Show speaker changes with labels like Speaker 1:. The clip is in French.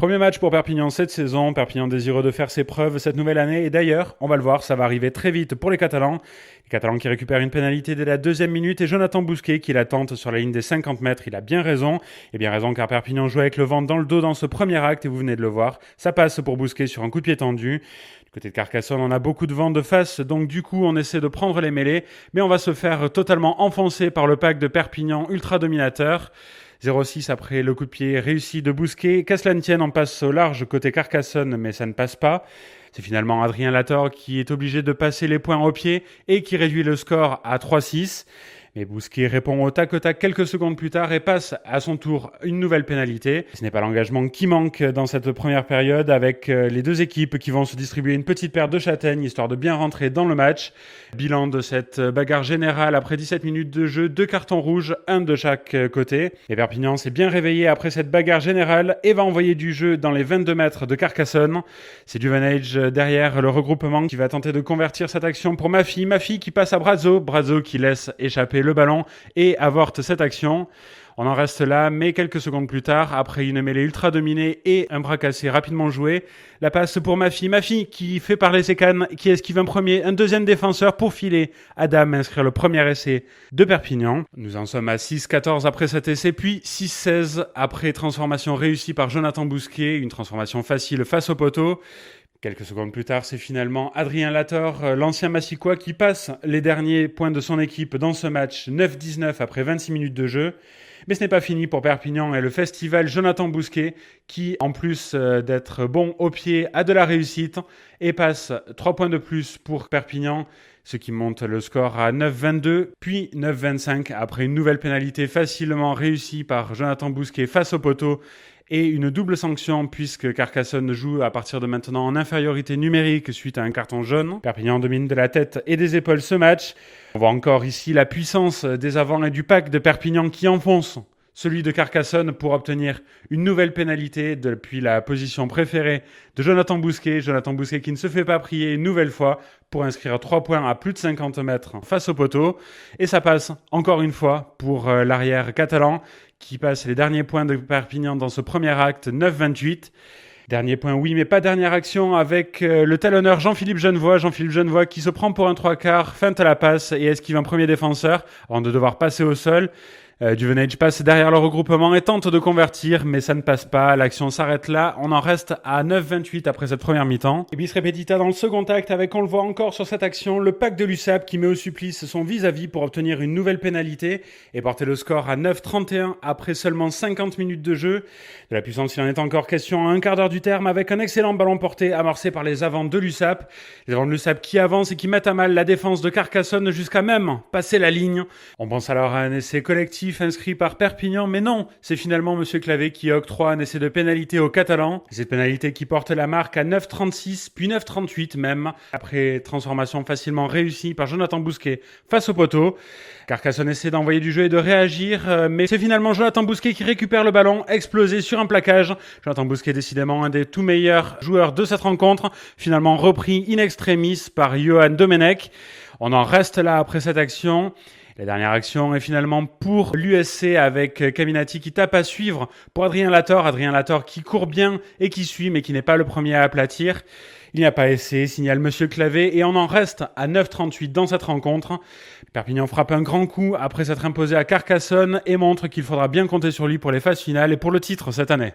Speaker 1: Premier match pour Perpignan cette saison, Perpignan désireux de faire ses preuves cette nouvelle année et d'ailleurs, on va le voir, ça va arriver très vite pour les Catalans. Les Catalans qui récupèrent une pénalité dès la deuxième minute et Jonathan Bousquet qui la tente sur la ligne des 50 mètres, il a bien raison. Et bien raison car Perpignan joue avec le vent dans le dos dans ce premier acte et vous venez de le voir, ça passe pour Bousquet sur un coup de pied tendu. Du côté de Carcassonne, on a beaucoup de vent de face, donc du coup on essaie de prendre les mêlées, mais on va se faire totalement enfoncer par le pack de Perpignan ultra dominateur. 0-6 après le coup de pied réussi de Bousquet. Qu'à cela ne tienne, on passe au large côté Carcassonne, mais ça ne passe pas. C'est finalement Adrien Latorre qui est obligé de passer les points au pied et qui réduit le score à 3-6. Mais Bousquet répond au tac-au-tac quelques secondes plus tard et passe à son tour une nouvelle pénalité. Ce n'est pas l'engagement qui manque dans cette première période avec les deux équipes qui vont se distribuer une petite paire de châtaignes histoire de bien rentrer dans le match. Bilan de cette bagarre générale après 17 minutes de jeu, 2 cartons rouges, un de chaque côté. Et Perpignan s'est bien réveillé après cette bagarre générale et va envoyer du jeu dans les 22 mètres de Carcassonne. C'est Duvanage derrière le regroupement qui va tenter de convertir cette action pour Mafi. Mafi qui passe à Brazo. Brazo qui laisse échapper le ballon et avorte cette action. On en reste là, mais quelques secondes plus tard, après une mêlée ultra dominée et un bras cassé rapidement joué, la passe pour Mafi. Mafi qui fait parler ses cannes, qui esquive un premier, un deuxième défenseur pour filer Adam inscrire le premier essai de Perpignan. Nous en sommes à 6-14 après cet essai, puis 6-16 après transformation réussie par Jonathan Bousquet, une transformation facile face au poteau. Quelques secondes plus tard, c'est finalement Adrien Latorre, l'ancien Massicois, qui passe les derniers points de son équipe dans ce match 9-19 après 26 minutes de jeu. Mais ce n'est pas fini pour Perpignan et le festival Jonathan Bousquet qui, en plus d'être bon au pied, a de la réussite et passe 3 points de plus pour Perpignan, ce qui monte le score à 9-22, puis 9-25 après une nouvelle pénalité facilement réussie par Jonathan Bousquet face au poteau et une double sanction puisque Carcassonne joue à partir de maintenant en infériorité numérique suite à un carton jaune. Perpignan domine de la tête et des épaules ce match. On voit encore ici la puissance des avants et du pack de Perpignan qui enfonce celui de Carcassonne pour obtenir une nouvelle pénalité depuis la position préférée de Jonathan Bousquet. Jonathan Bousquet qui ne se fait pas prier une nouvelle fois pour inscrire 3 points à plus de 50 mètres face au poteau. Et ça passe encore une fois pour l'arrière catalan qui passe les derniers points de Perpignan dans ce premier acte, 9-28. Dernier point, oui, mais pas dernière action avec le talonneur Jean-Philippe Genevoix. Jean-Philippe Genevoix qui se prend pour un 3/4, feinte à la passe et esquive un premier défenseur avant de devoir passer au sol. Duvenage passe derrière le regroupement et tente de convertir, mais ça ne passe pas. L'action s'arrête là. On en reste à 9-28 après cette première mi-temps. Et bis repetita dans le second acte avec, on le voit encore sur cette action, le pack de l'USAP qui met au supplice son vis-à-vis pour obtenir une nouvelle pénalité et porter le score à 9-31 après seulement 50 minutes de jeu. De la puissance, il en est encore question à un quart d'heure du terme avec un excellent ballon porté amorcé par les avants de l'USAP. Les avants de l'USAP qui avancent et qui mettent à mal la défense de Carcassonne jusqu'à même passer la ligne. On pense alors à un essai collectif inscrit par Perpignan, mais non, c'est finalement M. Clavé qui octroie un essai de pénalité aux Catalans. Cette pénalité qui porte la marque à 9-36, puis 9-38 même, après transformation facilement réussie par Jonathan Bousquet face au poteau. Carcassonne essaie d'envoyer du jeu et de réagir, mais c'est finalement Jonathan Bousquet qui récupère le ballon, explosé sur un plaquage. Jonathan Bousquet décidément un des tout meilleurs joueurs de cette rencontre, finalement repris in extremis par Johan Domenech. On en reste là après cette action. La dernière action est finalement pour l'USC avec Caminati qui tape à suivre pour Adrien Latorre. Adrien Latorre qui court bien et qui suit mais qui n'est pas le premier à aplatir. Il n'y a pas essai, signale Monsieur Clavé et on en reste à 9-38 dans cette rencontre. Perpignan frappe un grand coup après s'être imposé à Carcassonne et montre qu'il faudra bien compter sur lui pour les phases finales et pour le titre cette année.